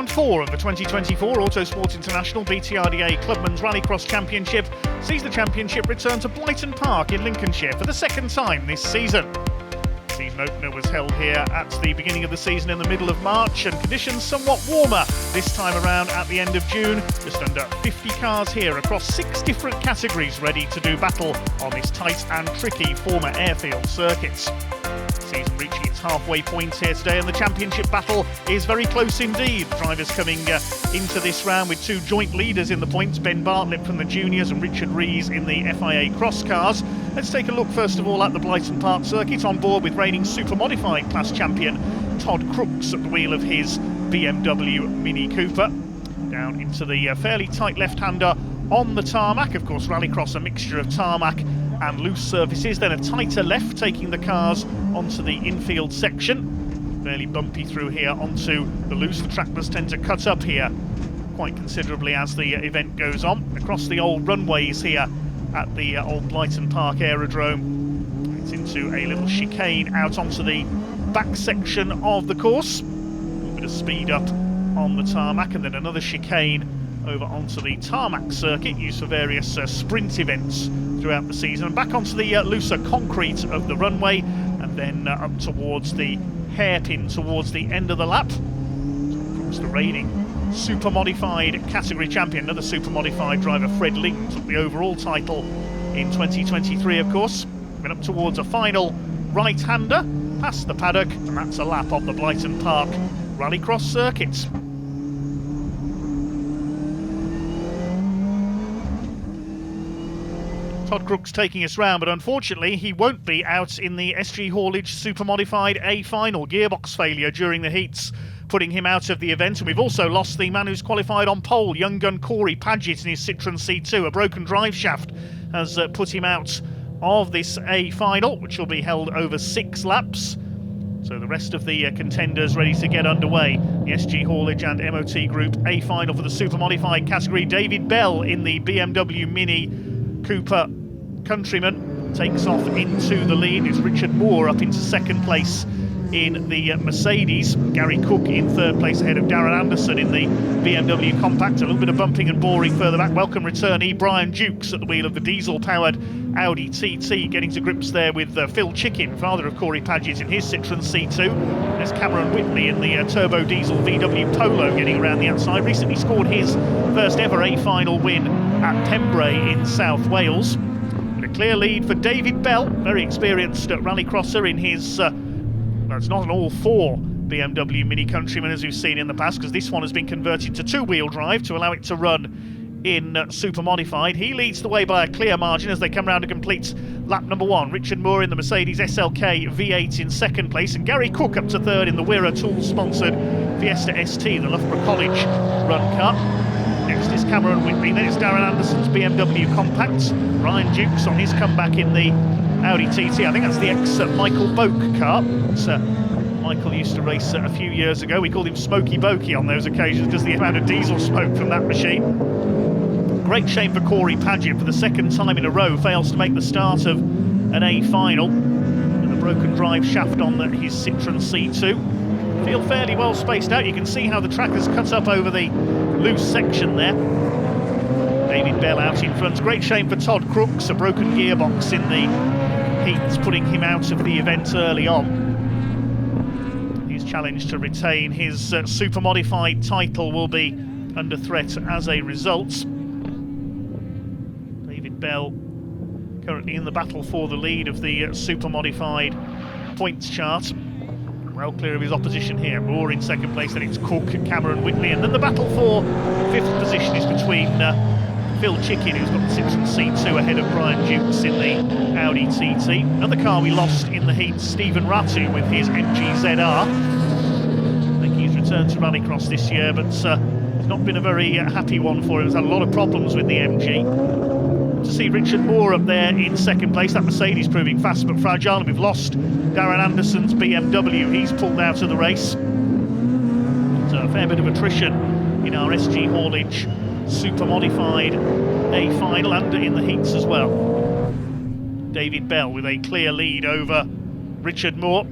Round 4 of the 2024 Autosport International BTRDA Clubman's Rallycross Championship sees the championship return to Blyton Park in Lincolnshire for the second time this season. The season opener was held here at the beginning of the season in the middle of March, and conditions somewhat warmer this time around at the end of June. Just under 50 cars here across 6 different categories ready to do battle on this tight and tricky former airfield circuit. Season reaching its halfway point here today, and the championship battle is very close indeed. Drivers coming into this round with 2 joint leaders in the points, Ben Bartlett from the juniors and Richard Rees in the FIA crosscars. Let's take a look first of all at the Blyton Park Circuit, on board with reigning super modified class champion Todd Crooks at the wheel of his BMW Mini Cooper. Down into the fairly tight left-hander on the tarmac. Of course, Rallycross a mixture of tarmac and loose surfaces, then a tighter left taking the cars onto the infield section. Fairly bumpy through here onto the loose. The trackers tend to cut up here quite considerably as the event goes on. Across the old runways here at the old Blyton Park Aerodrome, it's into a little chicane out onto the back section of the course. A little bit of speed up on the tarmac, and then another chicane over onto the tarmac circuit, used for various sprint events throughout the season, and back onto the looser concrete of the runway, and then up towards the hairpin towards the end of the lap. Crooks, the reigning super modified category champion, another super modified driver, Fred Ling, took the overall title in 2023, of course. Went up towards a final right-hander, past the paddock, and that's a lap of the Blyton Park Rallycross circuit. Todd Crooks taking us round, but unfortunately he won't be out in the SG Haulage Super Modified A final. Gearbox failure during the heats putting him out of the event, and we've also lost the man who's qualified on pole, young gun Corey Paget in his Citroen C2. A broken drive shaft has put him out of this A final, which will be held over 6 laps. So the rest of the contenders ready to get underway. The SG Haulage and MOT Group A final for the Super Modified category. David Bell in the BMW Mini Cooper Countryman takes off into the lead. It's Richard Moore up into second place in the Mercedes. Gary Cook in third place ahead of Darren Anderson in the BMW Compact. A little bit of bumping and boring further back. Welcome returnee Brian Dukes at the wheel of the diesel-powered Audi TT, getting to grips there with Phil Chicken, father of Corey Paget, in his Citroen C2. There's Cameron Whitley in the turbo diesel VW Polo getting around the outside. Recently scored his first ever A-final win at Pembrey in South Wales. And a clear lead for David Bell, very experienced rallycrosser in his it's not an all-4 BMW Mini Countryman as we've seen in the past, because this one has been converted to 2-wheel drive to allow it to run in super modified. He leads the way by a clear margin as they come round to complete lap number 1. Richard Moore in the Mercedes SLK V8 in second place, and Gary Cook up to third in the Wirra Tools-sponsored Fiesta ST, the Loughborough College run car. Next is Cameron Whitby, then it's Darren Anderson's BMW Compact. Ryan Dukes on his comeback in the Audi TT. I think that's the ex-Michael Boak car. Michael used to race a few years ago. We called him Smoky Bokey on those occasions because of the amount of diesel smoke from that machine. Great shame for Corey Paget, for the second time in a row fails to make the start of an A final with a broken drive shaft on his Citroen C2. Feel fairly well spaced out. You can see how the track has cut up over the loose section there. David Bell out in front. Great shame for Todd Crooks, a broken gearbox in the heats putting him out of the event early on. His challenge to retain his super modified title will be under threat as a result. David Bell currently in the battle for the lead of the super modified points chart. Well clear of his opposition here. Moore in second place, then it's Cook, Cameron Whitley, and then the battle for 5th position is between Phil Chicken, who's got the Citroen C2 ahead of Brian Dukes in the Audi TT. Another car we lost in the heat, Stephen Ratu with his MG ZR. I think he's returned to Rallycross this year, but it's not been a very happy one for him. He's had a lot of problems with the MG. To see Richard Moore up there in second place, that Mercedes proving fast but fragile, and we've lost Darren Anderson's BMW. He's pulled out of the race. So a fair bit of attrition in our SG Haulage super modified A final and in the heats as well. David Bell with a clear lead over Richard Moore.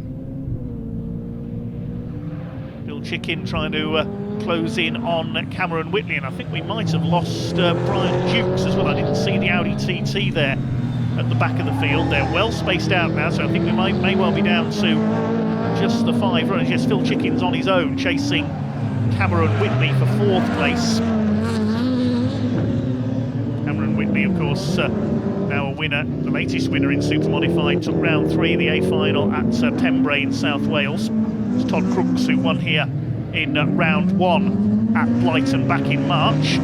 Bill Chicken trying to close in on Cameron Whitley, and I think we might have lost Brian Dukes as well. I didn't see the Audi TT there at the back of the field. They're well spaced out now, so I think we may well be down to just the 5 runners. Yes, Phil Chicken's on his own, chasing Cameron Whitley for 4th place. Cameron Whitley, of course, now a winner, the latest winner in Super Modified, took round 3 in the A final at Pembrey in South Wales. It's Todd Crooks who won here in round 1 at Blyton back in March.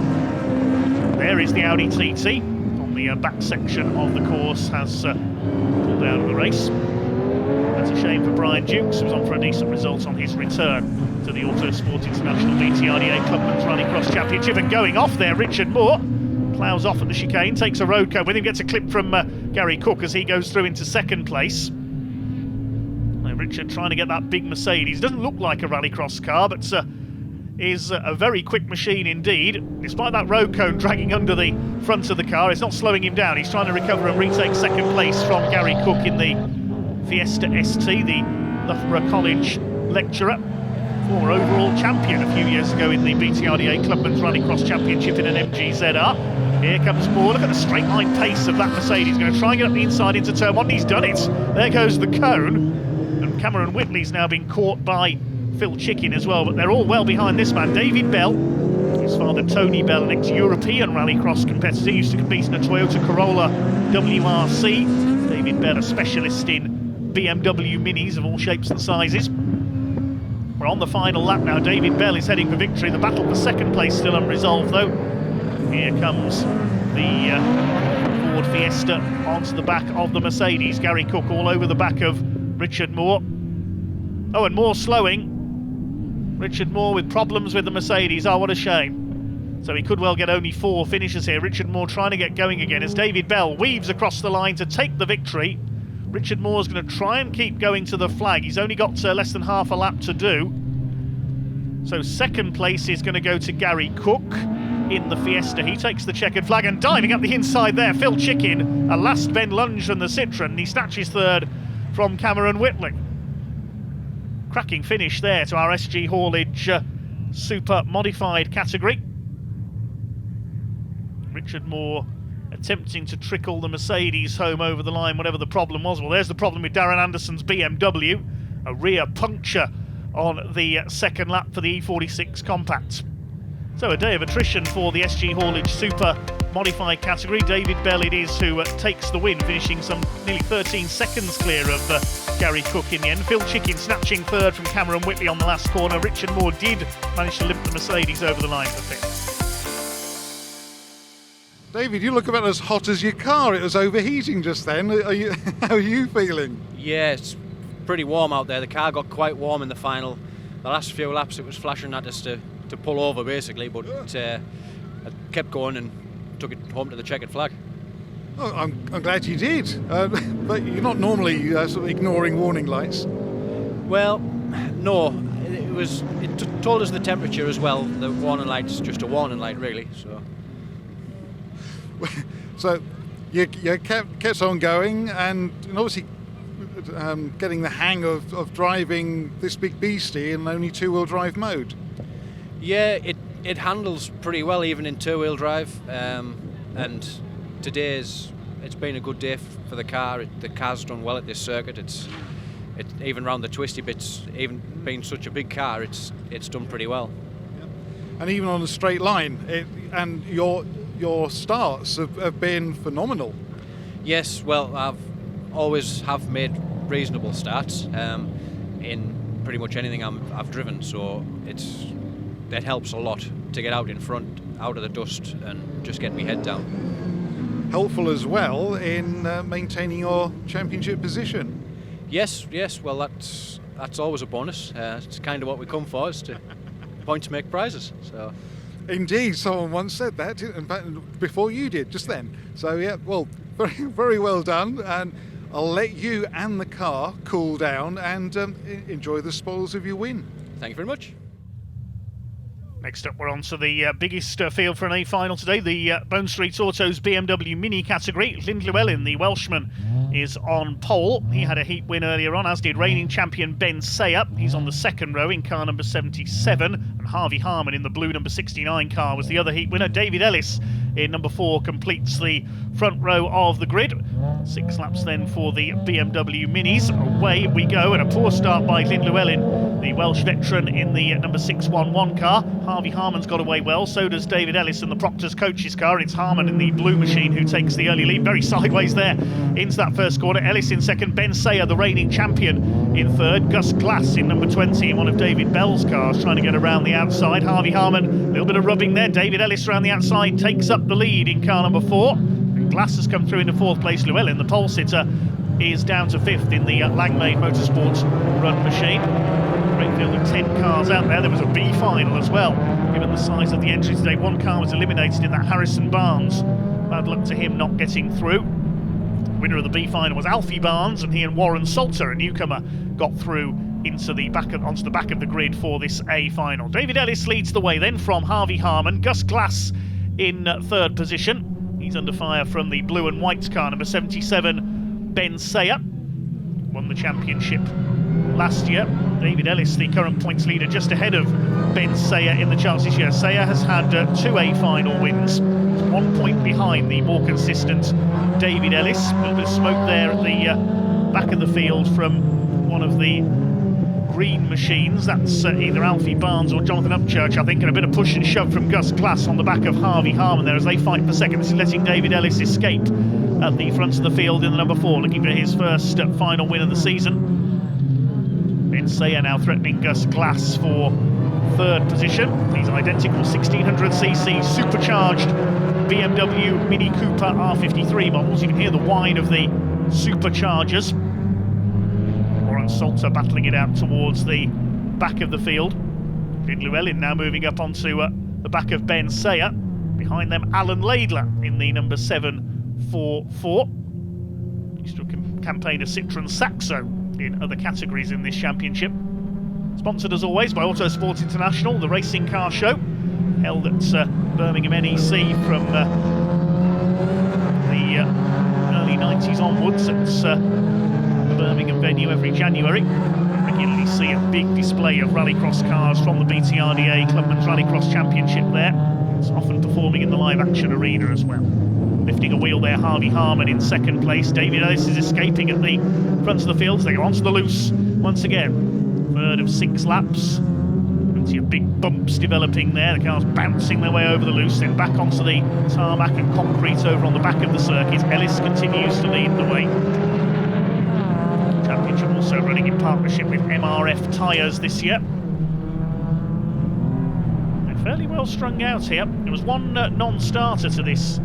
There is the Audi TT on the back section of the course, has pulled out of the race. That's a shame for Brian Dukes, who was on for a decent result on his return to the Autosport International BTRDA Clubman's Rallycross Championship. And going off there, Richard Moore ploughs off at the chicane, takes a road cone with him, gets a clip from Gary Cook as he goes through into 2nd place. Now Richard trying to get that big Mercedes. Doesn't look like a Rallycross car, but is a very quick machine indeed. Despite that road cone dragging under the front of the car, it's not slowing him down. He's trying to recover and retake 2nd place from Gary Cook in the Fiesta ST, the Loughborough College lecturer, former overall champion a few years ago in the BTRDA Clubman's Rallycross Championship in an MGZR. Here comes Moore. Look at the straight line pace of that Mercedes. Going to try and get up the inside into turn 1. He's done it. There goes the cone. And Cameron Whitley's now been caught by Phil Chicken as well. But they're all well behind this man. David Bell, his father Tony Bell, an ex-European Rallycross competitor, used to compete in a Toyota Corolla WRC. David Bell, a specialist in BMW Minis of all shapes and sizes. We're on the final lap now. David Bell is heading for victory. The battle for 2nd place still unresolved though. Here comes the Ford Fiesta onto the back of the Mercedes. Gary Cook all over the back of Richard Moore. Oh, and Moore slowing. Richard Moore with problems with the Mercedes. Oh, what a shame. So he could well get only 4 finishes here. Richard Moore trying to get going again as David Bell weaves across the line to take the victory. Richard Moore's going to try and keep going to the flag. He's only got less than half a lap to do. So 2nd place is going to go to Gary Cook in the Fiesta. He takes the checkered flag and diving up the inside there, Phil Chicken, a last bend lunge from the Citroen. He snatches 3rd from Cameron Whitley. Cracking finish there to our SG Haulage Super Modified category. Richard Moore attempting to trickle the Mercedes home over the line, whatever the problem was. Well, there's the problem with Darren Anderson's BMW, a rear puncture on the 2nd lap for the E46 Compact. So a day of attrition for the SG Haulage Super Modified category. David Bell it is who takes the win, finishing some nearly 13 seconds clear of Gary Cook in the end. Phil Chicken snatching 3rd from Cameron Whitley on the last corner. Richard Moore did manage to lift the Mercedes over the line for 5th. David, you look about as hot as your car. It was overheating just then. How are you feeling? Yeah, it's pretty warm out there. The car got quite warm in the final. The last few laps it was flashing at us to pull over basically, but I kept going and took it home to the checkered flag. Oh, I'm glad you did, but you're not normally sort of ignoring warning lights. Well, no, it told us the temperature as well. The warning light's just a warning light really. So you kept on going, and obviously getting the hang of driving this big beastie in only 2-wheel drive mode. Yeah, it handles pretty well even in 2-wheel drive, and it's been a good day for the car. The car's done well at this circuit. It's even around the twisty bits, even being such a big car, it's done pretty well. And even on a straight line, and your starts have been phenomenal. Yes, well, I've always have made reasonable starts in pretty much anything I've driven, so that helps a lot to get out in front, out of the dust, and just get my head down. Helpful as well in maintaining your championship position. Yes, well that's always a bonus. It's kind of what we come for, is to point to make prizes. So. Indeed, someone once said that, in fact, before you did, just then. So yeah, well, very, very well done, and I'll let you and the car cool down and enjoy the spoils of your win. Thank you very much. Next up, we're on to the biggest field for an A final today, the Bone Street Autos BMW Mini category. Llyn Llewellyn, the Welshman, is on pole. He had a heat win earlier on, as did reigning champion Ben Sayer. He's on the second row in car number 77, and Harvey Harman in the blue number 69 car was the other heat winner. David Ellis in number 4 completes the front row of the grid. 6 laps then for the BMW Minis. Away we go, and a poor start by Llyn Llewellyn, the Welsh veteran, in the number 611 car. Harvey Harman's got away well, so does David Ellis in the Proctor's coach's car. It's Harman in the blue machine who takes the early lead, very sideways there into that first corner. Ellis in second, Ben Sayer, the reigning champion, in third. Gus Glass in number 20 in one of David Bell's cars, trying to get around the outside. Harvey Harman, a little bit of rubbing there. David Ellis around the outside takes up the lead in car number 4. And Glass has come through into 4th place. Llewellyn, the pole sitter, is down to 5th in the Langmaid Motorsports run machine. Great field of 10 cars out there. There was a B final as well, given the size of the entry today. 1 car was eliminated in that, Harrison Barnes. Bad luck to him not getting through. Winner of the B final was Alfie Barnes, and he and Warren Salter, a newcomer, got through onto the back of the grid for this A final. David Ellis leads the way then from Harvey Harman. Gus Glass in 3rd position. He's under fire from the blue and white car, number 77, Ben Sayer. Won the championship last year. David Ellis, the current points leader, just ahead of Ben Sayer in the charts this year. Sayer has had 2 A final wins. He's 1 point behind the more consistent David Ellis. A little bit of smoke there at the back of the field from one of the green machines. That's either Alfie Barnes or Jonathan Upchurch, I think, and a bit of push and shove from Gus Glass on the back of Harvey Harman there as they fight for second. This is letting David Ellis escape at the front of the field in the number 4, looking for his first final win of the season. Ben Sayer now threatening Gus Glass for 3rd position. These identical 1600cc supercharged BMW Mini Cooper R53 models. You can hear the whine of the superchargers. Warren Salter battling it out towards the back of the field. Llyn Llewellyn now moving up onto the back of Ben Sayer. Behind them, Alan Laidler in the number 744. Used to campaign a Citroen Saxo in other categories in this championship. Sponsored as always by Autosport International, the racing car show, held at Birmingham NEC from the early 90s onwards. It's the Birmingham venue every January. Regularly see a big display of rallycross cars from the BTRDA Clubman's Rallycross Championship there. It's often performing in the live action arena as well. Lifting a wheel there, Harvey Harman in 2nd place. David Ellis is escaping at the front of the field as they go onto the loose once again. 3rd of 6 laps. Plenty of big bumps developing there. The cars bouncing their way over the loose, then back onto the tarmac and concrete over on the back of the circuit. Ellis continues to lead the way. Championship also running in partnership with MRF Tyres this year. They're fairly well strung out here. There was one non-starter to this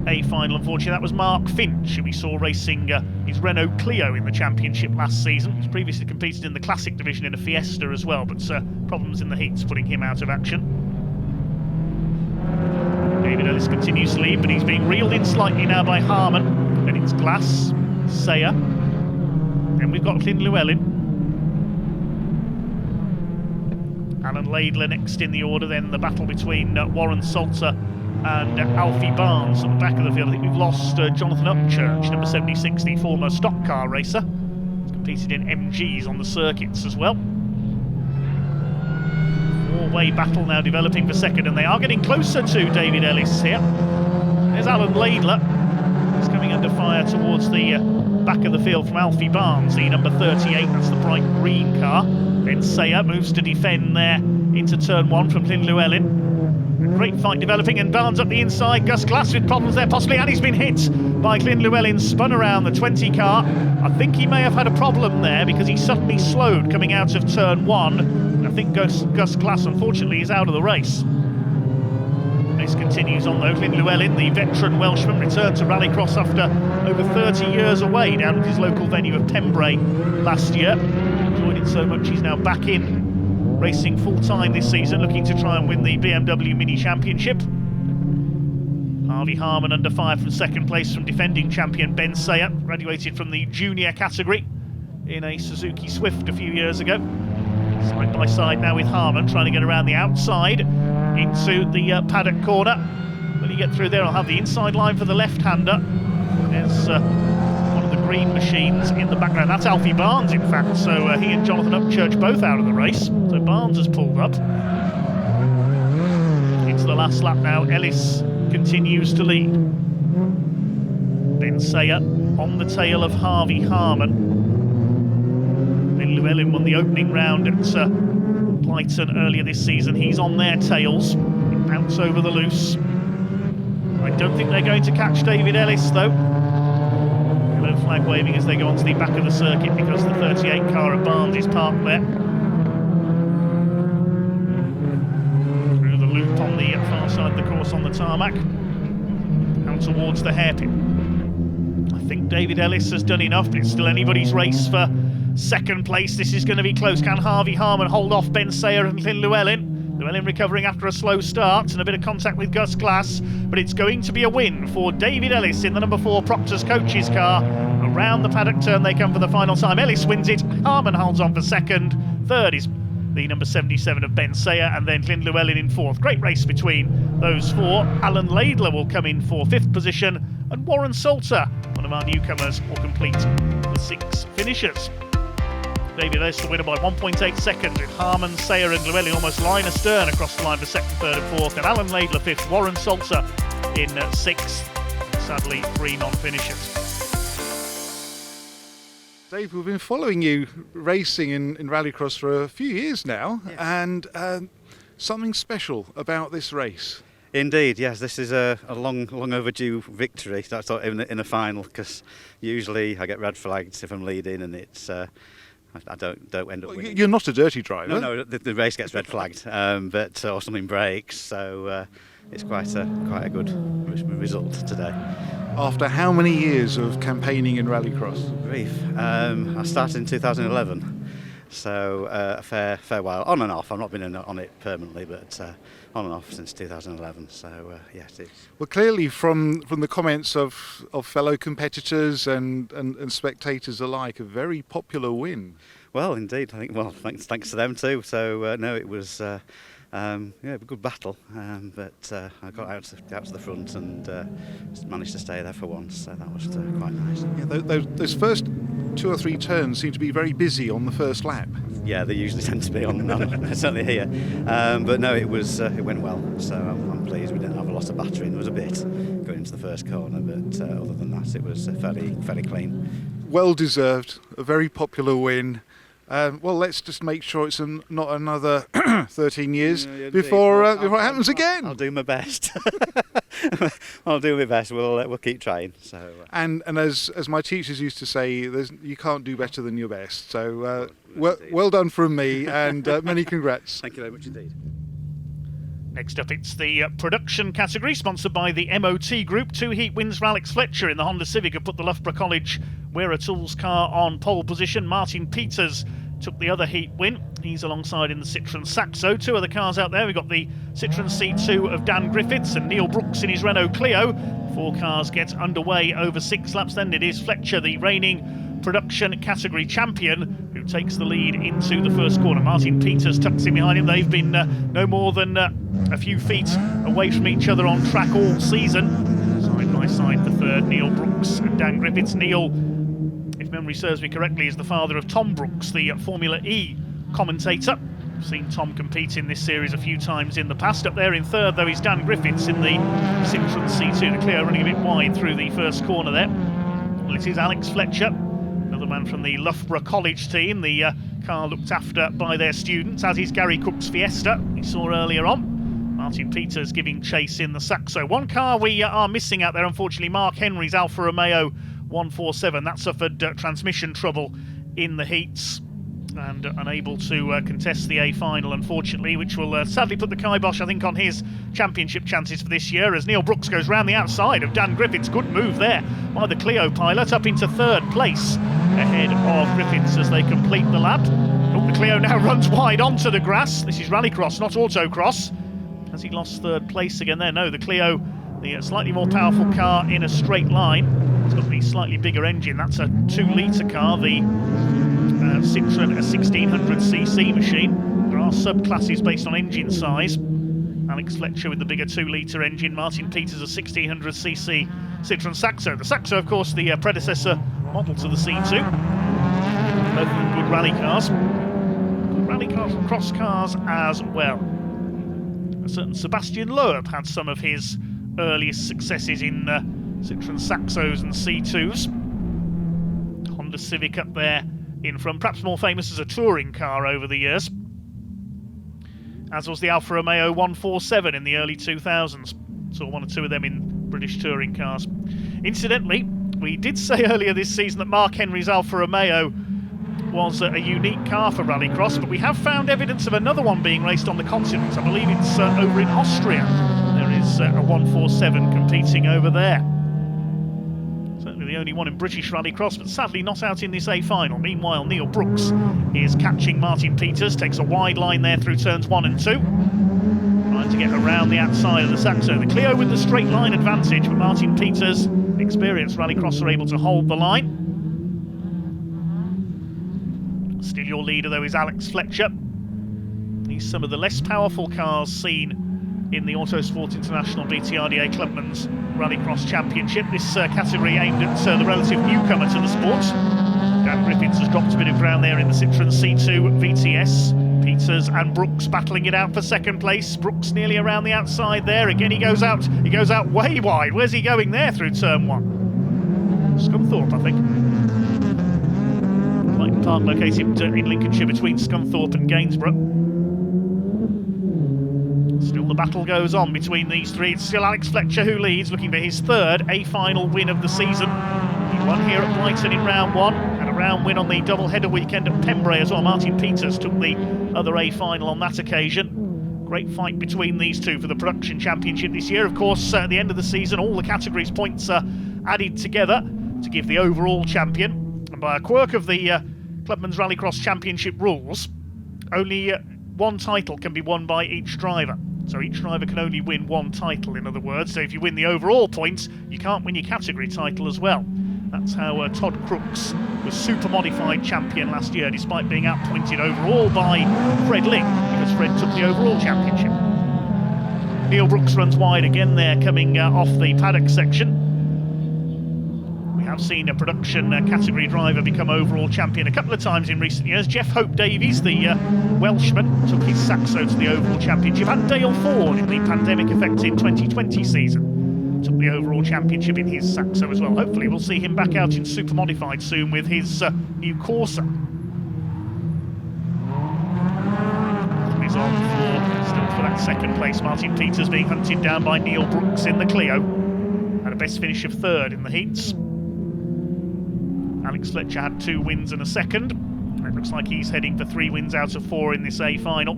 A final, unfortunately. That was Mark Finch, who we saw racing his Renault Clio in the championship last season. He's previously competed in the Classic division in a Fiesta as well, but problems in the heats putting him out of action. David Ellis continues to lead, but he's being reeled in slightly now by Harman. Then it's Glass, Sayer, then we've got Llyn Llewellyn. Alan Laidler next in the order, then the battle between Warren Salter and Alfie Barnes at the back of the field. I think we've lost Jonathan Upchurch, number 76, the former stock car racer. He's competed in MGs on the circuits as well. 4-way battle now developing for second, and they are getting closer to David Ellis here. There's Alan Laidler. He's coming under fire towards the back of the field from Alfie Barnes, the number 38, that's the bright green car. Ben Sayer moves to defend there into turn 1 from Llyn Llewellyn. A great fight developing, and Barnes up the inside. Gus Glass with problems there possibly, and he's been hit by Llyn Llewellyn, spun around the 20 car. I think he may have had a problem there because he suddenly slowed coming out of turn 1. And I think Gus Glass unfortunately is out of the race. Race continues on though. Llyn Llewellyn, the veteran Welshman, returned to Rallycross after over 30 years away down at his local venue of Pembrey last year. Enjoyed it so much he's now back in racing full-time this season, looking to try and win the BMW Mini Championship. Harvey Harman under fire from 2nd place from defending champion Ben Sayer, graduated from the junior category in a Suzuki Swift a few years ago. Side by side now with Harman, trying to get around the outside into the paddock corner. Will he get through there? I'll have the inside line for the left-hander. There's one of the green machines in the background. That's Alfie Barnes, in fact. So he and Jonathan Upchurch both out of the race. So Barnes has pulled up. Into the last lap now. Ellis continues to lead. Ben Sayer on the tail of Harvey Harman. Then Llewellyn won the opening round at Blyton earlier this season. He's on their tails. He bounced over the loose. I don't think they're going to catch David Ellis, though. Yellow flag waving as they go onto the back of the circuit because the 38 car of Barnes is parked there. Through the loop on the far side of the course on the tarmac. Out towards the hairpin. I think David Ellis has done enough, but it's still anybody's race for second place. This is going to be close. Can Harvey Harman hold off Ben Sayer and Llyn Llewellyn? Llewellyn recovering after a slow start and a bit of contact with Gus Glass, but it's going to be a win for David Ellis in the number 4 Proctor's Coaches car. Around the paddock turn they come for the final time. Ellis wins it, Harman holds on for second, third is the number 77 of Ben Sayer, and then Llyn Llewellyn in fourth. Great race between those four. Alan Laidler will come in for fifth position, and Warren Salter, one of our newcomers, will complete the 6 finishers. David Ellis the winner by 1.8 seconds, with Harman, Sayer and Llewellyn almost line astern across the line for second, third and fourth, and Alan Laidler fifth, Warren Salter in sixth. Sadly, 3 non-finishers. Dave, we've been following you racing in Rallycross for a few years now, yes. And something special about this race. Indeed, yes. This is a long overdue victory. I thought in a final, because usually I get red flags if I'm leading, and it's I don't end up winning. You're not a dirty driver. No, the race gets red flagged, but or something breaks. So it's quite a good result today. After how many years of campaigning in Rallycross? Grief. I started in 2011, so a fair while, on and off. I've not been on it permanently, but on and off since 2011. So yes, it's. Well, clearly from the comments of fellow competitors and spectators alike, a very popular win. Well, indeed. I think. Well, thanks to them too. So no, it was. A good battle, but I got out to the front and managed to stay there for once, so that was quite nice. Yeah, those first 2 or 3 turns seem to be very busy on the first lap. Yeah, they usually tend to be on certainly here, but no, it went well, so I'm pleased. We didn't have a lot of battering. There was a bit going into the first corner, but other than that, it was fairly clean. Well deserved, a very popular win. Well, let's just make sure it's not another 13 years before it happens again. I'll do my best. I'll do my best. We'll keep trying. So. And as my teachers used to say, you can't do better than your best. So well done from me, and many congrats. Thank you very much indeed. Next up, it's the production category, sponsored by the MOT Group. 2 heat wins for Alex Fletcher in the Honda Civic have put the Loughborough College Wearer Tools car on pole position. Martin Peters took the other heat win. He's alongside in the Citroën Saxo. 2 other cars out there. We've got the Citroën C2 of Dan Griffiths and Neil Brooks in his Renault Clio. 4 cars get underway over 6 laps. Then it is Fletcher, the reigning production category champion, who takes the lead into the first corner. Martin Peters tucks in behind him. They've been no more than a few feet away from each other on track all season. Side by side the third, Neil Brooks and Dan Griffiths. Neil, if memory serves me correctly, is the father of Tom Brooks, the Formula E commentator. I've seen Tom compete in this series a few times in the past. Up there in third, though, is Dan Griffiths in the Citroën C2. The Clio running a bit wide through the first corner there. Well, it is Alex Fletcher, another man from the Loughborough College team. The car looked after by their students, as is Gary Cook's Fiesta, we saw earlier on. Martin Peters giving chase in the Saxo. 1 car we are missing out there, unfortunately, Mark Henry's Alfa Romeo 147. That suffered transmission trouble in the heats and unable to contest the A final, unfortunately, which will sadly put the kibosh, I think, on his championship chances for this year, as Neil Brooks goes round the outside of Dan Griffiths. Good move there by the Clio pilot, up into 3rd place ahead of Griffiths as they complete the lap. Oh, the Clio now runs wide onto the grass. This is Rallycross, not autocross. Has he lost 3rd place again there? No, the Clio, the slightly more powerful car in a straight line. It's got the slightly bigger engine. That's a 2-litre car, the Citroën, a 1600cc machine. There are subclasses based on engine size. Alex Fletcher with the bigger 2-litre engine, Martin Peters a 1600cc Citroën Saxo. The Saxo, of course, the predecessor model to the C2. Both of them good rally cars. Good rally cars and cross cars as well. A certain Sebastian Loeb had some of his earliest successes in Citroën Saxos and C2s. Honda Civic up there in front, perhaps more famous as a touring car over the years, as was the Alfa Romeo 147 in the early 2000s. Saw one or two of them in British touring cars. Incidentally, we did say earlier this season that Mark Henry's Alfa Romeo was a unique car for Rallycross, but we have found evidence of another one being raced on the continent. I believe it's over in Austria. There is a 147 competing over there. Certainly the only one in British Rallycross, but sadly not out in this A final. Meanwhile, Neil Brooks is catching Martin Peters, takes a wide line there through turns 1 and 2. Trying to get around the outside of the Saxo. The Clio with the straight line advantage, but Martin Peters, experienced Rallycross, are able to hold the line. Still your leader though is Alex Fletcher. He's some of the less powerful cars seen in the Autosport International BTRDA Clubman's Rallycross Championship. This category aimed at the relative newcomer to the sport. Dan Griffiths has dropped a bit of ground there in the Citroën C2 VTS. Peters and Brooks battling it out for second place. Brooks nearly around the outside there. Again, he goes out way wide. Where's he going there through turn 1? Scunthorpe, I think. Blyton Park located in Lincolnshire between Scunthorpe and Gainsborough. Still the battle goes on between these three. It's still Alex Fletcher who leads, looking for his third A-final win of the season. He won here at Blyton in round 1, and a round win on the double-header weekend at Pembrey as well. Martin Peters took the other A-final on that occasion. Great fight between these two for the Production Championship this year. Of course, at the end of the season, all the categories' points are added together to give the overall champion. And by a quirk of the Clubman's Rallycross Championship rules, only one title can be won by each driver. So each driver can only win one title, in other words. So if you win the overall points, you can't win your category title as well. That's how Todd Crooks was super modified champion last year, despite being outpointed overall by Fred Ling, because Fred took the overall championship. Neil Brooks runs wide again there, coming off the paddock section. We have seen a production category driver become overall champion a couple of times in recent years. Jeff Hope Davies, the Welshman, took his Saxo to the overall championship, and Dale Ford in the pandemic-affected 2020 season took the overall championship in his Saxo as well. Hopefully we'll see him back out in super modified soon with his new Corsa. He's on still for that second place. Martin Peters being hunted down by Neil Brooks in the Clio. Had a best finish of third in the heats. Alex Fletcher had 2 wins and a second. It looks like he's heading for 3 wins out of 4 in this A final.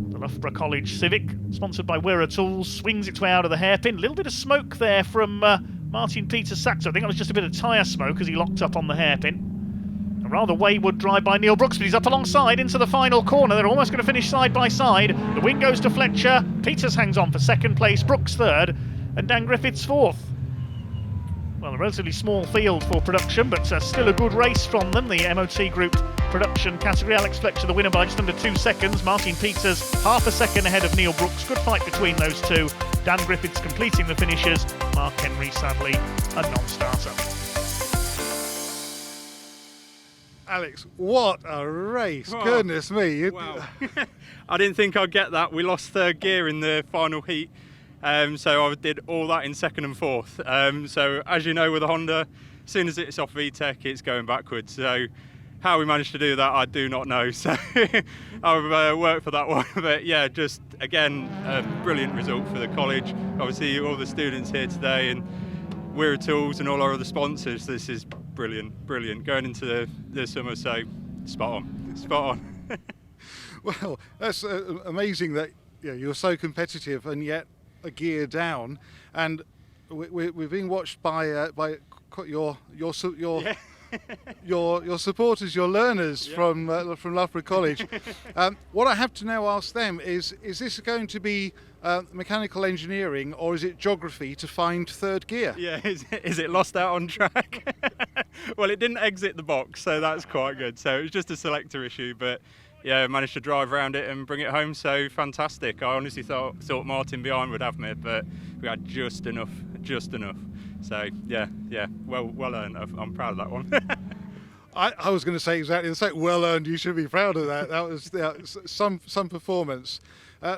The Loughborough College Civic, sponsored by Wirra Tools, swings its way out of the hairpin. A little bit of smoke there from Martin Peters' Saxo. I think that was just a bit of tyre smoke as he locked up on the hairpin. A rather wayward drive by Neil Brooks, but he's up alongside into the final corner. They're almost going to finish side by side. The win goes to Fletcher. Peters hangs on for second place, Brooks third, and Dan Griffiths fourth. Well, a relatively small field for production, but still a good race from them. The MOT Group production category. Alex Fletcher the winner by just under 2 seconds. Martin Peters half a second ahead of Neil Brooks. Good fight between those two. Dan Griffiths completing the finishes. Mark Henry, sadly, a non-starter. Alex, what a race. Oh, Goodness me. Wow. I didn't think I'd get that. We lost third gear in the final heat. So I did all that in second and fourth. So as you know, with a Honda, as soon as it's off VTEC, it's going backwards. So how we managed to do that, I do not know. So I've worked for that one. But yeah, just again, a brilliant result for the college. Obviously, all the students here today and Wirra Tools and all our other sponsors. This is brilliant, brilliant. Going into the summer, so spot on, spot on. Well, that's amazing that you're so competitive and yet a gear down, and we're being watched by your supporters, your learners from Loughborough College. What I have to now ask them is this going to be mechanical engineering or is it geography to find third gear? Yeah, is it lost out on track? Well, it didn't exit the box, so that's quite good. So it was just a selector issue, but yeah, managed to drive around it and bring it home. So fantastic. I honestly thought Martin behind would have me, but we had just enough. So yeah, well earned. I'm proud of that one. I was going to say exactly the same. Well earned. You should be proud of that. That was some performance.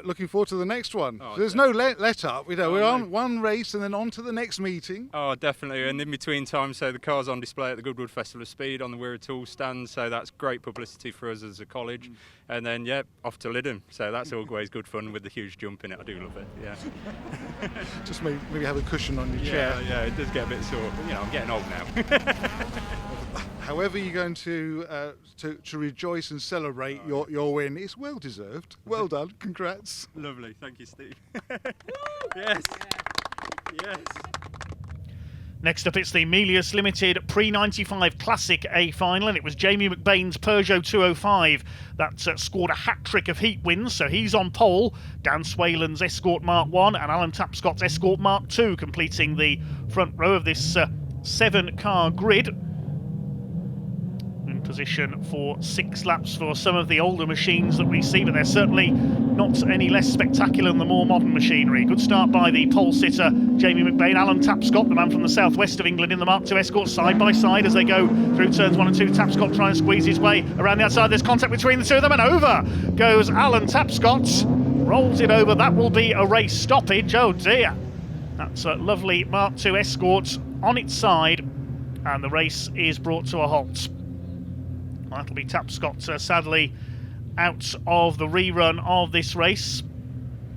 Looking forward to the next one. Oh, So there's no let up. We're on one race and then on to the next meeting. Oh, definitely. And in between times, so the car's on display at the Goodwood Festival of Speed on the Weir Tool stand. So that's great publicity for us as a college. And then, yeah, off to Lyddon. So that's always good fun with the huge jump in it. I do love it. Yeah. Just maybe have a cushion on your chair. Yeah, it does get a bit sore. But, I'm getting old now. However you're going to rejoice and celebrate your win, it's well deserved. Well done. Congrats. Lovely. Thank you, Steve. Yes. Next up, it's the Melius Limited Pre-95 Classic A final, and it was Jamie McBain's Peugeot 205 that scored a hat-trick of heat wins, so he's on pole. Dan Swayland's Escort Mark 1 and Alan Tapscott's Escort Mark 2 completing the front row of this 7-car grid. In position for 6 laps for some of the older machines that we see, but they're certainly not any less spectacular than the more modern machinery. Good start by the pole sitter Jamie McBain. Alan Tapscott, the man from the southwest of England, in the Mark II Escort, side by side as they go through turns 1 and 2. Tapscott trying to squeeze his way around the outside. There's contact between the two of them, and over goes Alan Tapscott. Rolls it over. That will be a race stoppage. Oh dear. That's a lovely Mark II Escort on its side, and the race is brought to a halt. That'll be Tapscott sadly out of the rerun of this race.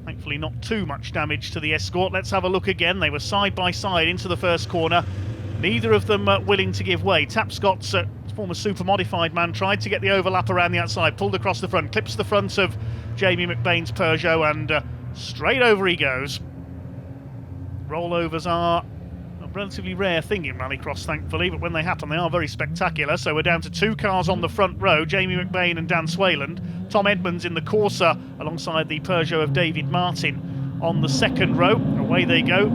Thankfully not too much damage to the Escort. Let's have a look again. They were side by side into the first corner. Neither of them willing to give way. Tapscott's former super modified man tried to get the overlap around the outside, pulled across the front, clips the front of Jamie McBain's Peugeot, and straight over he goes. Rollovers are a relatively rare thing in Rallycross, thankfully, but when they happen they are very spectacular. So we're down to 2 cars on the front row, Jamie McBain and Dan Swayland. Tom Edmonds in the Corsa alongside the Peugeot of David Martin on the second row. Away they go.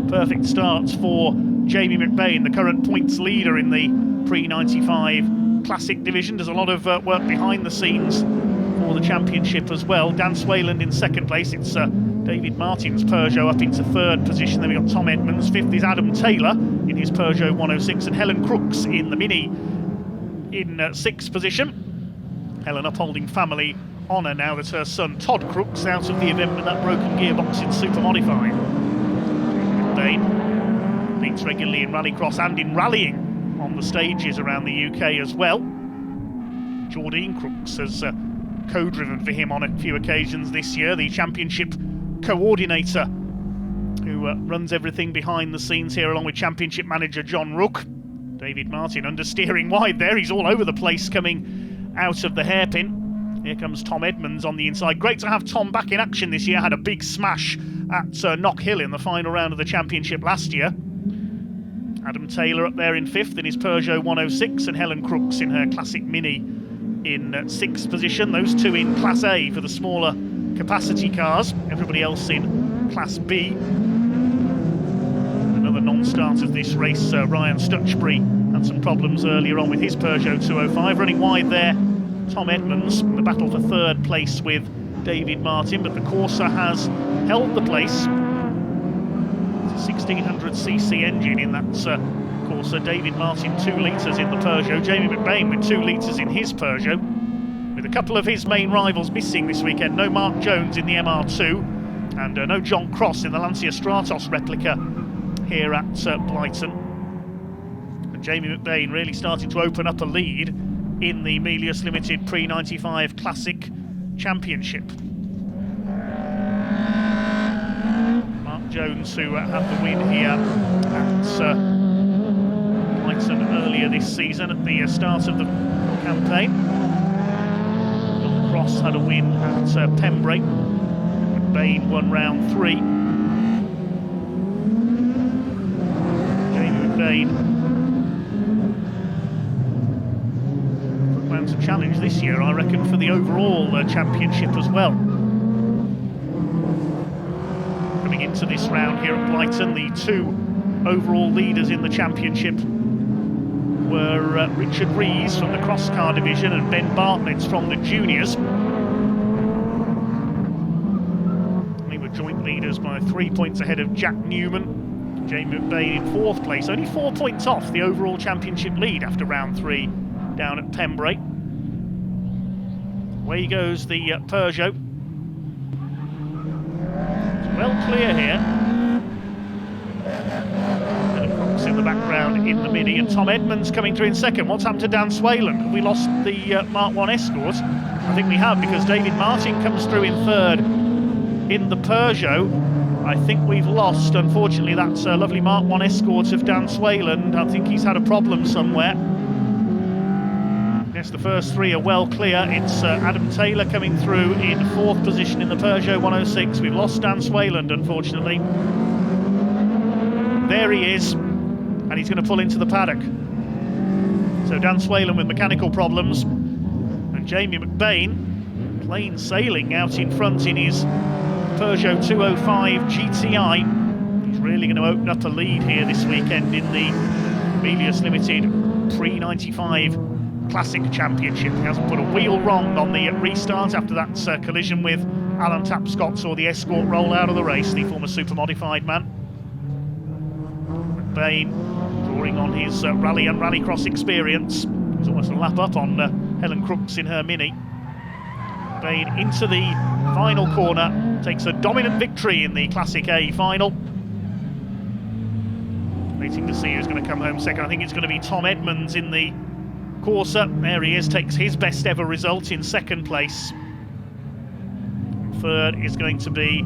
Perfect starts for Jamie McBain, the current points leader in the Pre-95 Classic division. Does a lot of work behind the scenes for the championship as well. Dan Swayland in second place. It's David Martin's Peugeot up into third position. Then we've got Tom Edmonds. Fifth is Adam Taylor in his Peugeot 106, and Helen Crooks in the Mini in sixth position. Helen upholding family honour now that her son Todd Crooks out of the event with that broken gearbox in Super Modified. McBain beats regularly in Rallycross and in rallying on the stages around the UK as well. Jordine Crooks has co-driven for him on a few occasions this year, the championship coordinator who runs everything behind the scenes here along with championship manager John Rook. David Martin understeering wide there, he's all over the place coming out of the hairpin. Here comes Tom Edmonds on the inside. Great to have Tom back in action this year, had a big smash at Knock Hill in the final round of the championship last year. Adam Taylor up there in fifth in his Peugeot 106, and Helen Crooks in her Classic Mini in sixth position. Those two in Class A for the smaller capacity cars, everybody else in Class B. Another non-starter of this race, Ryan Stutchbury, had some problems earlier on with his Peugeot 205. Running wide there, Tom Edmonds in the battle for third place with David Martin, but the Corsa has held the place. It's a 1600cc engine in that Corsa. David Martin 2 litres in the Peugeot. Jamie McBain with 2 litres in his Peugeot, with a couple of his main rivals missing this weekend. No Mark Jones in the MR2 and no John Cross in the Lancia Stratos replica here at Blyton. And Jamie McBain really starting to open up a lead in the Melius Limited Pre-95 Classic Championship. Mark Jones, who had the win here at Blyton earlier this season at the start of the campaign. John Cross had a win at Pembrey. McBain won round 3. Jamie McBain to challenge this year, I reckon, for the overall championship as well. Coming into this round here at Blyton, the 2 overall leaders in the championship were Richard Rees from the crosscar division and Ben Bartlett's from the juniors. They were joint leaders by 3 points ahead of Jack Newman. Jamie McBain in 4th place, only 4 points off the overall championship lead after round 3 down at Pembrey. Away goes the Peugeot. It's well clear here. In the background in the Mini, and Tom Edmonds coming through in 2nd. What's happened to Dan Swayland? Have we lost the Mark 1 Escort? I think we have, because David Martin comes through in 3rd in the Peugeot. I think we've lost, unfortunately, that lovely Mark 1 Escort of Dan Swayland. I think he's had a problem somewhere. Yes, the first 3 are well clear. It's Adam Taylor coming through in 4th position in the Peugeot 106. We've lost Dan Swayland, unfortunately. There he is, and he's going to pull into the paddock. So Dan Swayland with mechanical problems, and Jamie McBain plain sailing out in front in his Peugeot 205 GTI. He's really going to open up a lead here this weekend in the Melius Limited Pre-95 Classic Championship. He hasn't put a wheel wrong on the restart after that collision with Alan Tapscott saw the Escort roll out of the race, the former super modified man. McBain drawing on his rally and rallycross experience. He's almost a lap up on Helen Crooks in her Mini. McBain into the final corner, takes a dominant victory in the Classic A final. Waiting to see who's going to come home second. I think it's going to be Tom Edmonds in the Corsa. There he is, takes his best ever result in 2nd place. 3rd is going to be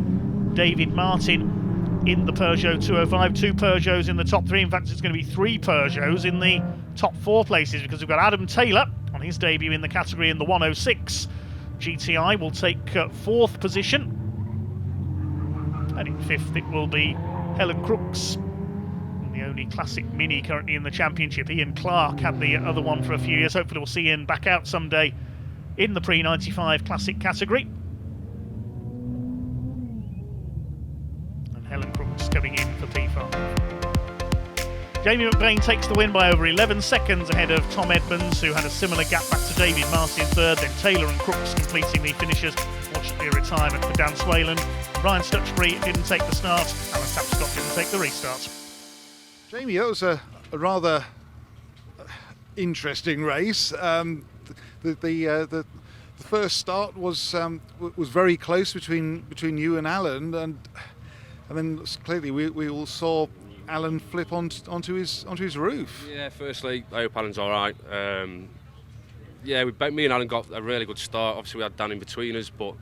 David Martin in the Peugeot 205. 2 Peugeots in the top 3. In fact, it's going to be 3 Peugeots in the top 4 places, because we've got Adam Taylor on his debut in the category in the 106. GTI will take 4th position, and in 5th it will be Helen Crooks, the only classic Mini currently in the championship. Ian Clark had the other one for a few years. Hopefully we'll see Ian back out someday in the Pre-95 classic category. And Helen Crooks coming in for P5. Jamie McBain takes the win by over 11 seconds ahead of Tom Edmonds, who had a similar gap back to David Martin 3rd, then Taylor and Crooks completing the finishes. Fortunately, a retirement for Dan Swayland. Ryan Stutchbury didn't take the start, Alan Tapscott didn't take the restart. Jamie, that was a rather interesting race. The first start was very close between you and Alan, and then clearly we all saw Alan flip onto his roof. Yeah, firstly, I hope Alan's all right. Yeah, me and Alan got a really good start. Obviously, we had Dan in between us, but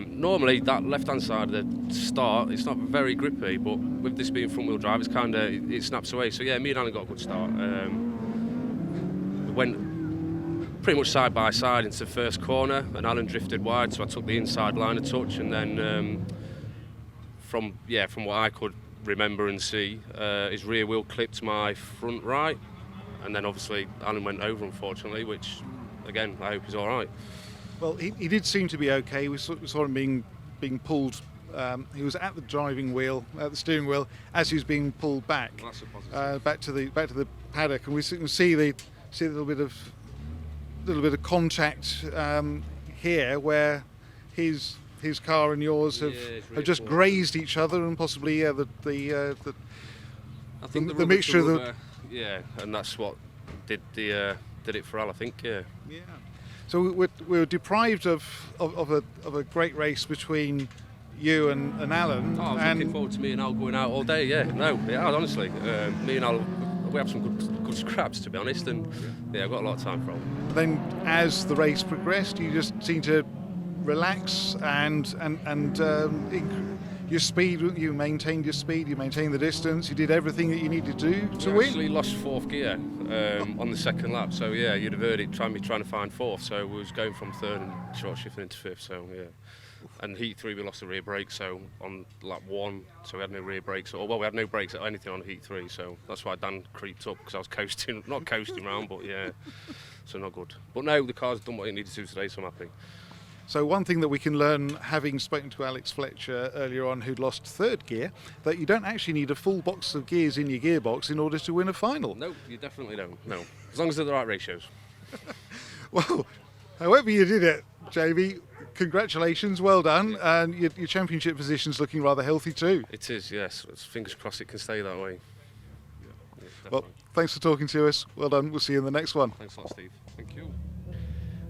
normally that left-hand side of the start, it's not very grippy, but with this being front-wheel drive, it snaps away. So yeah, me and Alan got a good start. We went pretty much side by side into the first corner, and Alan drifted wide, so I took the inside line a touch, and then from what I could remember and see, his rear wheel clipped my front right, and then obviously Alan went over, unfortunately, which again I hope he's all right. Well, he did seem to be okay. We saw him being pulled. He was at the driving wheel, at the steering wheel, as he was being pulled back, back to the paddock, and we see a little bit of contact here, where his car and yours have just grazed each other, and possibly the mixture of the and that's what did it for Al, I think. Yeah. So we were deprived of a great race between you and Alan. I was looking forward to me and Al going out all day. Honestly, me and Al, we have some good scraps, to be honest, and I've got a lot of time for them. Then, as the race progressed, you just seemed to relax and your speed. You maintained your speed. You maintained the distance. You did everything that you needed to do to win. We actually lost 4th gear on the second lap. So yeah, you'd have heard it. Trying to find 4th. So we was going from 3rd and short shifting into 5th. So yeah. And heat 3 we lost the rear brake, so on lap 1, so we had no rear brakes, we had no brakes or anything on heat 3, so that's why Dan creeped up, because I was not coasting round, but yeah, so not good. But no, the car's done what it needed to today, so I'm happy. So one thing that we can learn, having spoken to Alex Fletcher earlier on, who'd lost third gear, that you don't actually need a full box of gears in your gearbox in order to win a final. No, you definitely don't. No, as long as they're the right ratios. Well, however you did it, Jamie, congratulations, well done, and your championship position's looking rather healthy too. It is, yes. Fingers crossed it can stay that way. Well, thanks for talking to us. Well done. We'll see you in the next one. Thanks a lot, Steve. Thank you.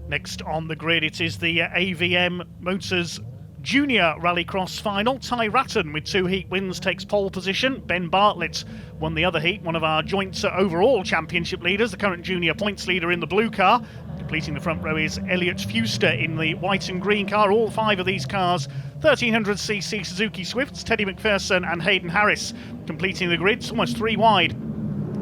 Next on the grid, it is the AVM Motors Junior Rallycross final. Ty Ratton with 2 heat wins takes pole position. Ben Bartlett won the other heat, one of our joint overall championship leaders, the current junior points leader in the blue car. Completing the front row is Elliot Fuster in the white and green car. All 5 of these cars 1300cc Suzuki Swifts. Teddy McPherson and Hayden Harris completing the grid. It's almost 3 wide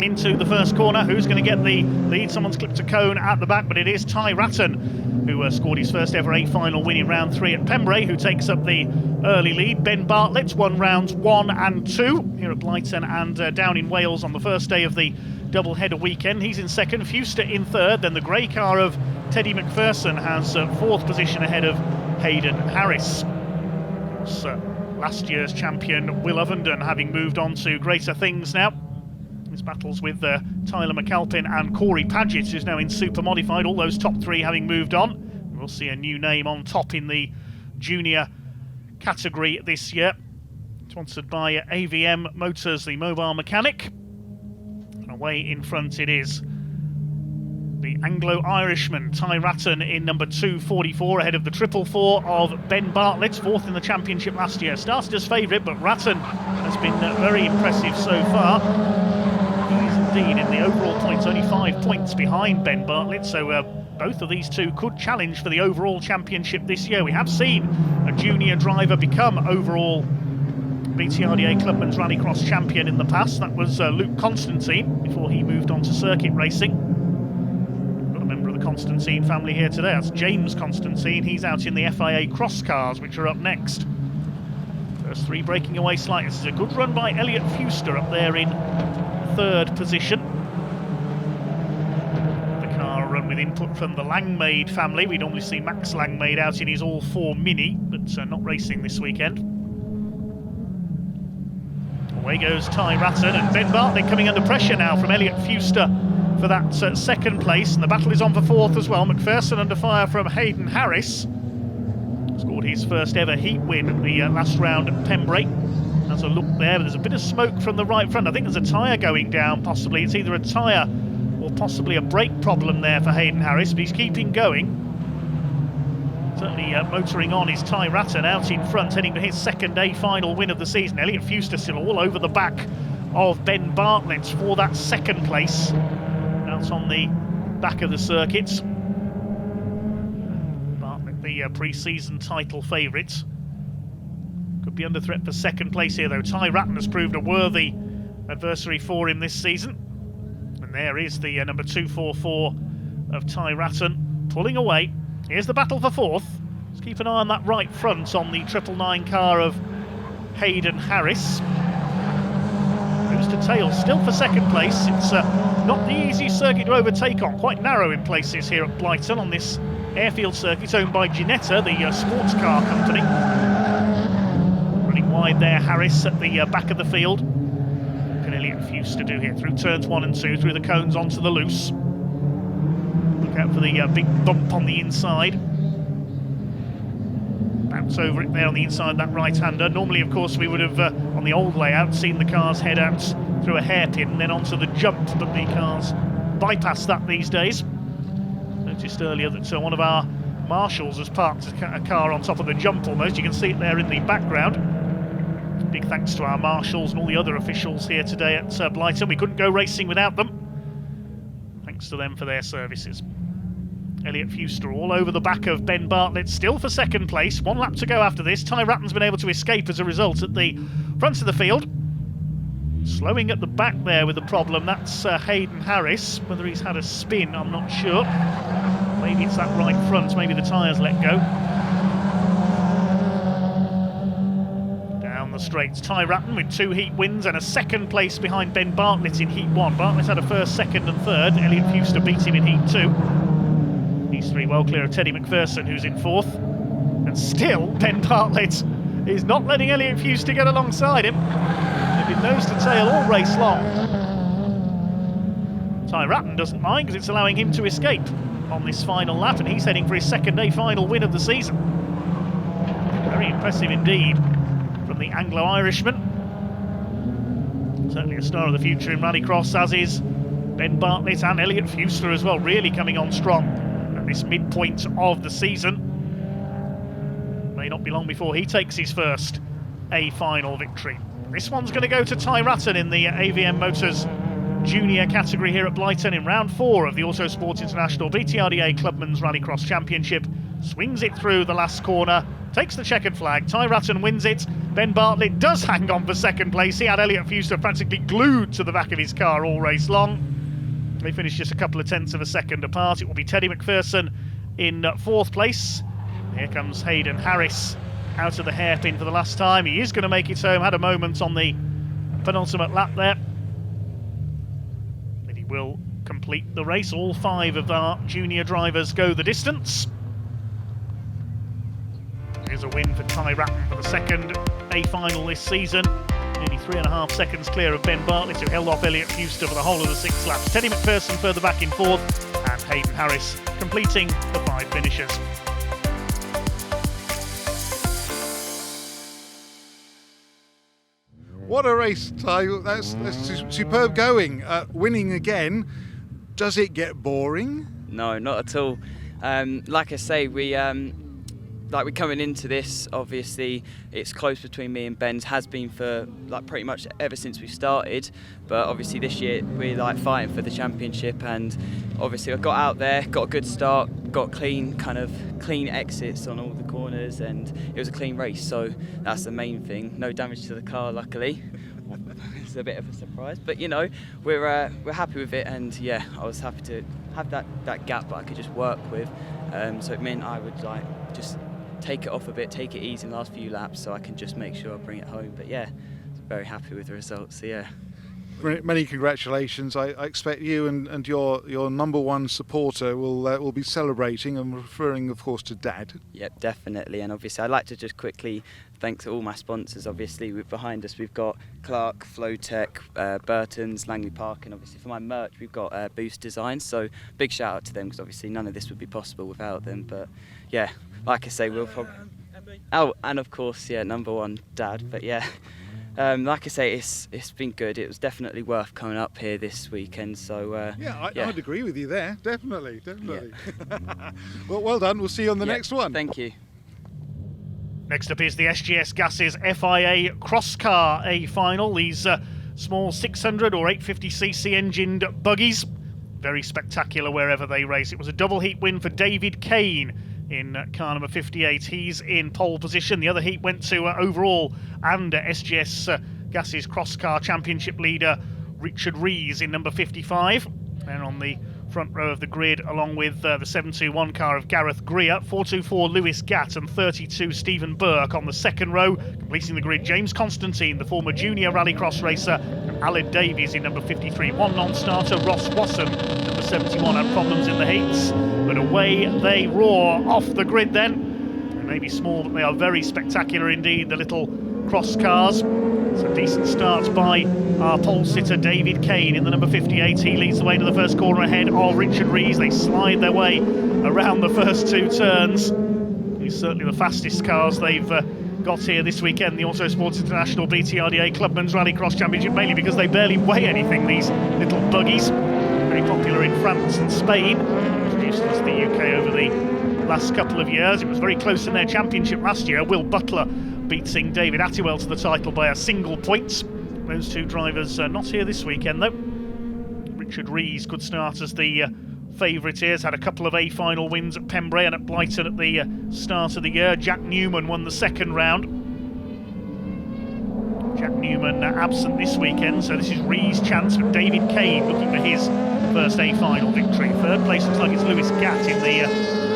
into the first corner. Who's going to get the lead? Someone's clipped a cone at the back, but it is Ty Ratton, who scored his first ever A final win in round 3 at Pembrey, who takes up the early lead. Ben Bartlett won rounds 1 and 2 here at Blyton and down in Wales on the first day of the double-header weekend. He's in second, Fuster in third. Then the grey car of Teddy McPherson has 4th position ahead of Hayden Harris. Of course, last year's champion Will Ovenden having moved on to greater things now. His battles with Tyler McAlpin and Corey Paget, who's now in super modified, all those top 3 having moved on. We'll see a new name on top in the junior category this year. Sponsored by AVM Motors, the mobile mechanic. Away in front it is the Anglo-Irishman Ty Ratton in number 244 ahead of the 444 of Ben Bartlett, 4th in the championship last year. Started as favourite, but Ratton has been very impressive so far. Indeed, in the overall points, only 5 points behind Ben Bartlett, so both of these two could challenge for the overall championship this year. We have seen a junior driver become overall BTRDA Clubman's Rallycross champion in the past. That was Luke Constantine before he moved on to circuit racing. Got a member of the Constantine family here today. That's James Constantine. He's out in the FIA cross cars, which are up next. First 3 breaking away slightly. This is a good run by Elliot Fuster up there in 3rd position. The car run with input from the Langmaid family. We normally see Max Langmaid out in his all-4 Mini, but not racing this weekend. Away goes Ty Ratton, and Ben Bartlett coming under pressure now from Elliot Fuster for that 2nd place, and the battle is on for 4th as well. McPherson under fire from Hayden Harris. Scored his first ever heat win at the last round at Pembrey. Has a look there, but there's a bit of smoke from the right front. I think there's a tyre going down, possibly. It's either a tyre or possibly a brake problem there for Hayden Harris, but he's keeping going. Certainly motoring on is Ty Ratton out in front, heading to his 2nd A final win of the season. Elliot Fuster still all over the back of Ben Bartlett for that 2nd place. Out on the back of the circuit. Bartlett, the pre-season title favourite. Could be under threat for 2nd place here, though. Ty Ratton has proved a worthy adversary for him this season. And there is the number 244 of Ty Ratton pulling away. Here's the battle for 4th. Let's keep an eye on that right front on the 999 car of Hayden Harris. Nose to tail, still for 2nd place. It's not the easiest circuit to overtake on. Quite narrow in places here at Blyton on this airfield circuit owned by Ginetta, the sports car company. Running wide there, Harris at the back of the field. What can Elliot Fuster do here? Through turns 1 and 2, through the cones onto the loose. Look out for the big bump on the inside. Bounce over it there on the inside, that right-hander. Normally, of course, we would have, on the old layout, seen the cars head out through a hairpin and then onto the jump, but the cars bypass that these days. Noticed earlier that one of our marshals has parked a car on top of the jump almost. You can see it there in the background. Big thanks to our marshals and all the other officials here today at Blyton. We couldn't go racing without them. Thanks to them for their services. Elliot Fuster all over the back of Ben Bartlett, still for 2nd place. 1 lap to go after this. Ty Ratton's been able to escape as a result at the front of the field. Slowing at the back there with the problem, that's Hayden Harris. Whether he's had a spin, I'm not sure. Maybe it's that right front, maybe the tyres let go. Down the straights, Ty Ratton with 2 heat wins and a 2nd place behind Ben Bartlett in heat 1. Bartlett had a 1st, 2nd and 3rd. Elliot Fuster beat him in heat 2. These 3 well clear of Teddy McPherson, who's in 4th. And still, Ben Bartlett is not letting Elliott Fuster get alongside him. They've been nose to tail all race long. Ty Ratton doesn't mind because it's allowing him to escape on this final lap, and he's heading for his second A final win of the season. Very impressive indeed from the Anglo-Irishman. Certainly a star of the future in Rallycross, as is Ben Bartlett and Elliott Fuster as well, really coming on strong at this midpoint of the season. May not be long before he takes his first A final victory. This one's going to go to Ty Ratton in the AVM Motors Junior category here at Blyton in round 4 of the Autosport International BTRDA Clubman's Rallycross Championship. Swings it through the last corner, takes the checkered flag. Ty Ratton wins it. Ben Bartlett does hang on for second place. He had Elliott Fuster practically glued to the back of his car all race long. They finished just a couple of tenths of a second apart. It will be Teddy McPherson in 4th place. Here comes Hayden Harris out of the hairpin for the last time. He is going to make it home. Had a moment on the penultimate lap there. But he will complete the race. All 5 of our junior drivers go the distance. Here's a win for Ty Ratton for the second A final this season. Nearly 3.5 seconds clear of Ben Bartlett, who held off Elliott Fuster for the whole of the 6 laps. Teddy McPherson further back in 4th, and Hayden Harris completing the 5 finishers. What a race, Ty. That's superb going. Winning again. Does it get boring? No, not at all. Like I say, we're coming into this, obviously it's close between me and Ben's, has been for like pretty much ever since we started, but obviously this year we're like fighting for the championship, and obviously I got out there, got a good start, got clean exits on all the corners, and it was a clean race, so that's the main thing. No damage to the car, luckily. It's a bit of a surprise, but you know, we're happy with it, and yeah, I was happy to have that gap that I could just work with, so it meant I would like just take it off a bit, take it easy in the last few laps, so I can just make sure I bring it home. But yeah, very happy with the results, so yeah. Many congratulations. I expect you and your #1 supporter will be celebrating, and referring of course to Dad. Yep, definitely. And obviously I'd like to just quickly thank all my sponsors. Obviously behind us we've got Clark, Flowtech, Burton's, Langley Park, and obviously for my merch we've got Boost Designs, so big shout out to them, because obviously none of this would be possible without them. But yeah, like I say, we'll probably... Oh, and of course, yeah, #1 Dad. But yeah, like I say, it's been good. It was definitely worth coming up here this weekend. So yeah, I'd agree with you there. Definitely. Yeah. well done. We'll see you on the next one. Thank you. Next up is the SGS Gases FIA Crosscar A final. These small 600 or 850cc engined buggies, very spectacular wherever they race. It was a double heat win for David Kane in car number 58. He's in pole position. The other heat went to overall and SGS Gases Crosscar Championship leader Richard Rees in number 55. And on the front row of the grid, along with the 721 car of Gareth Greer, 424 Lewis Gatt and 32 Stephen Burke on the second row. Completing the grid, James Constantine, the former junior rallycross racer, and Alan Davies in number 53. One non-starter, Ross Wasson, number 71, had problems in the heats, but away they roar off the grid then. They may be small, but they are very spectacular indeed, the little cross cars. It's a decent start by our pole sitter David Kane in the number 58. He leads the way to the first corner ahead of Richard Rees. They slide their way around the first 2 turns. He's certainly the fastest cars they've got here this weekend, the Autosport International BTRDA Clubman's Rallycross Championship, mainly because they barely weigh anything, these little buggies. Very popular in France and Spain, introduced into the UK over the last couple of years. It was very close in their championship last year. Will Butler beating David Attiwell to the title by a single point. Those 2 drivers not here this weekend though. Richard Rees could start as the favourite here. Has had a couple of A final wins at Pembrey and at Blyton at the start of the year. Jack Newman won the second round. Jack Newman absent this weekend, so this is Rees' chance for David Kane looking for his first A final victory. Third place looks like it's Lewis Gatt in the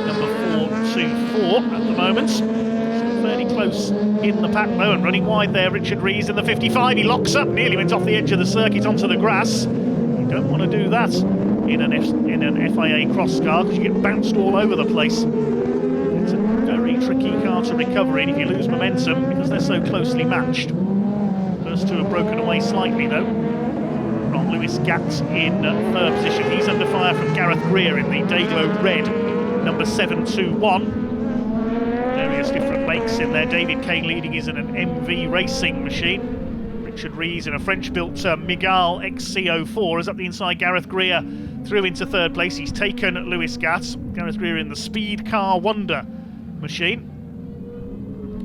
number 424 at the moment. Fairly close in the pack though, and running wide there, Richard Rees in the 55. He locks up, nearly went off the edge of the circuit onto the grass. You don't want to do that in an FIA cross car because you get bounced all over the place. It's a very very tricky car to recover in if you lose momentum because they're so closely matched. First two have broken away slightly though. From Lewis Gatt in third position. He's under fire from Gareth Greer in the Dayglow Red, number 721. Various different makes in there. David Kane leading is in an MV racing machine. Richard Rees in a French-built Mygale XC04 is up the inside. Gareth Greer through into third place. He's taken Lewis Gatt. Gareth Greer in the Speed Car Wonder machine.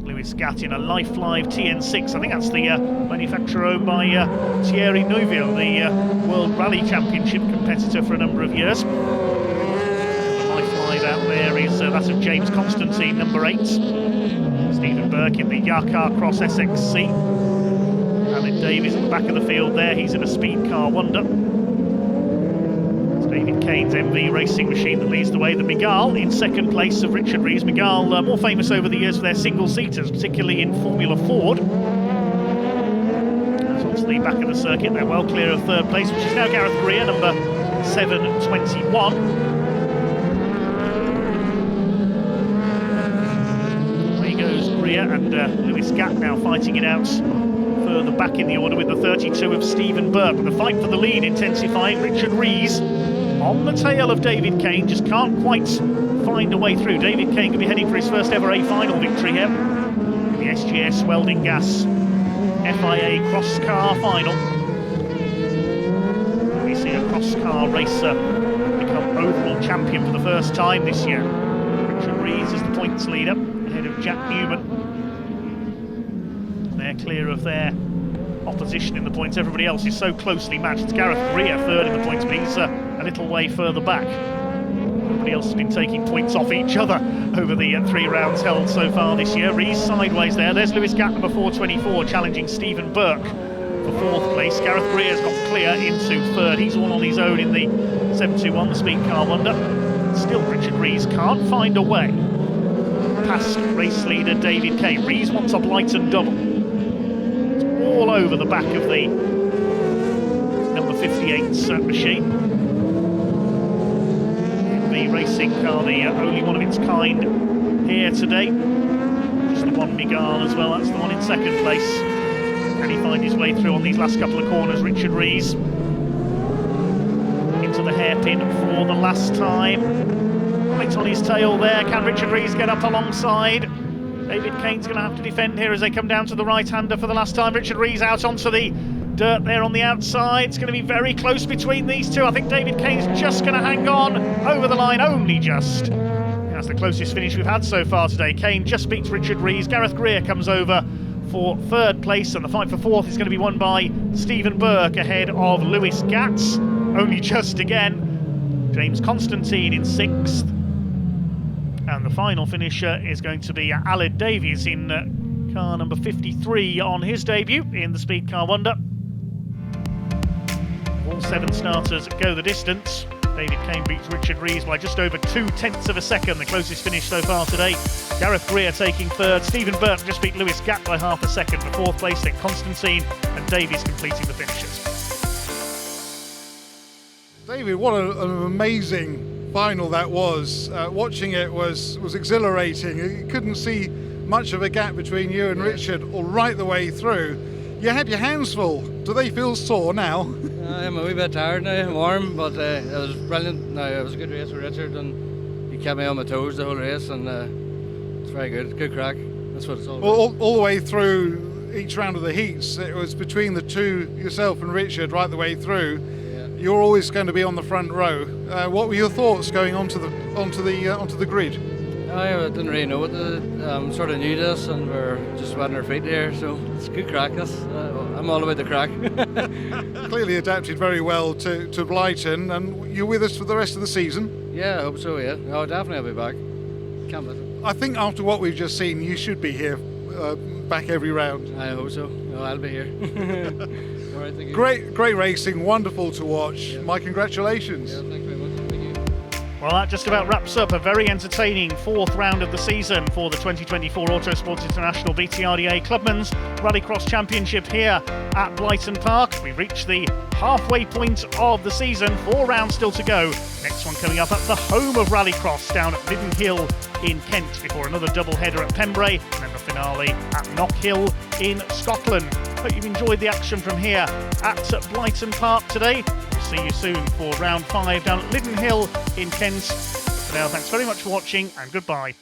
Lewis Gatt in a Life Live TN6. I think that's the manufacturer owned by Thierry Neuville, the World Rally Championship competitor for a number of years. The Life Live out there is that of James Constantine, number 8. Stephen Burke in the Yakar Cross SXC. Alan Davies at the back of the field there. He's in a Speed Car Wonder. David Kane's MV racing machine that leads the way. The Mygale in second place of Richard Rees. Mygale more famous over the years for their single-seaters, particularly in Formula Ford. That's onto the back of the circuit. They're well clear of third place, which is now Gareth Greer, number 721. Away goes Greer, and Lewis Gatt now fighting it out further back in the order with the 32 of Stephen Burke. The fight for the lead intensifying. Richard Rees on the tail of David Kane, just can't quite find a way through. David Kane could be heading for his first ever A-final victory here in the SGS Welding Gas FIA Crosscar Final. We see a crosscar racer become overall champion for the first time this year. Richard Rees is the points leader ahead of Jack Newman. They're clear of their opposition in the points. Everybody else is so closely matched. It's Gareth Greer third in the points, but he's a little way further back. Everybody else has been taking points off each other over the 3 rounds held so far this year. Rees sideways there. There's Lewis Gatt, number 424, challenging Stephen Burke for fourth place. Gareth Greer's got clear into third. He's all on his own in the 721, the Speed Car Wonder. Still, Richard Rees can't find a way past race leader David Kane. Rees wants a Blyton double. All over the back of the number 58 machine. The racing car, the only one of its kind here today. Just the one Mygale as well, that's the one in second place. Can he find his way through on these last couple of corners? Richard Rees into the hairpin for the last time. Right on his tail there. Can Richard Rees get up alongside? David Kane's going to have to defend here as they come down to the right-hander for the last time. Richard Rees out onto the dirt there on the outside. It's going to be very close between these two. I think David Kane's just going to hang on over the line, only just. That's the closest finish we've had so far today. Kane just beats Richard Rees. Gareth Greer comes over for third place, and the fight for fourth is going to be won by Stephen Burke ahead of Lewis Gatt, only just again. James Constantine in sixth. And the final finisher is going to be Aled Davies in car number 53 on his debut in the Speed Car Wonder. All 7 starters go the distance. David Kane beats Richard Rees by just over 0.2 of a second, the closest finish so far today. Gareth Greer taking third. Stephen Burke just beat Lewis Gatt by half a second for fourth place. Then Constantine and Davies completing the finishes. David, what an amazing final that was. Watching it was exhilarating. You couldn't see much of a gap between you and Richard all right the way through. You had your hands full. Do they feel sore now? I'm a wee bit tired now, I'm warm, but it was brilliant. No, it was a good race with Richard, and he kept me on my toes the whole race, and it's very good. Good crack. That's what it's all about. Well, all the way through each round of the heats, it was between the two, yourself and Richard, right the way through. You're always going to be on the front row. What were your thoughts going onto the grid? I didn't really know what I'm sort of new to this, and we're just wetting our feet here, so it's good crack. I'm all about the crack. Clearly adapted very well to Blyton, and you're with us for the rest of the season? Yeah, I hope so, yeah. Oh, definitely I'll be back. Can't miss it. I think after what we've just seen, you should be here back every round. I hope so. No, I'll be here. All right, thank you. Great racing, wonderful to watch. Yeah. My congratulations. Yeah, thanks very much. Thank you. Well, that just about wraps up a very entertaining fourth round of the season for the 2024 Autosport International BTRDA Clubman's Rallycross Championship here at Blyton Park. We've reached the halfway point of the season, 4 rounds still to go. Next one coming up at the home of Rallycross down at Lydden Hill in Kent, before another double header at Pembrey and then the finale at Knockhill in Scotland. Hope you've enjoyed the action from here at Blyton Park today. We'll see you soon for round 5 down at Lydden Hill in Kent. For now, thanks very much for watching and goodbye.